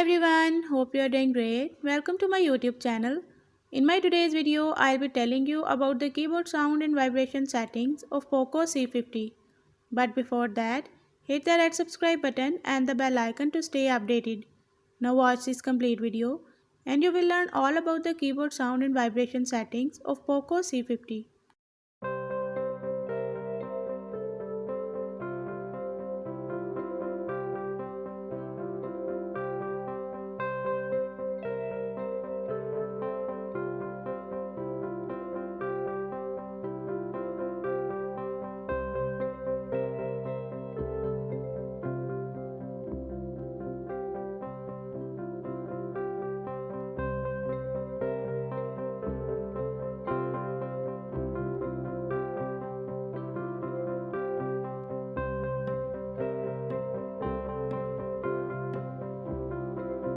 everyone, hope you are doing great. Welcome to my YouTube channel. In my today's video, I'll be telling you about the keyboard sound and vibration settings of POCO C50. But before that, hit the red subscribe button and the bell icon to stay updated. Now watch this complete video and you will learn all about the keyboard sound and vibration settings of POCO C50.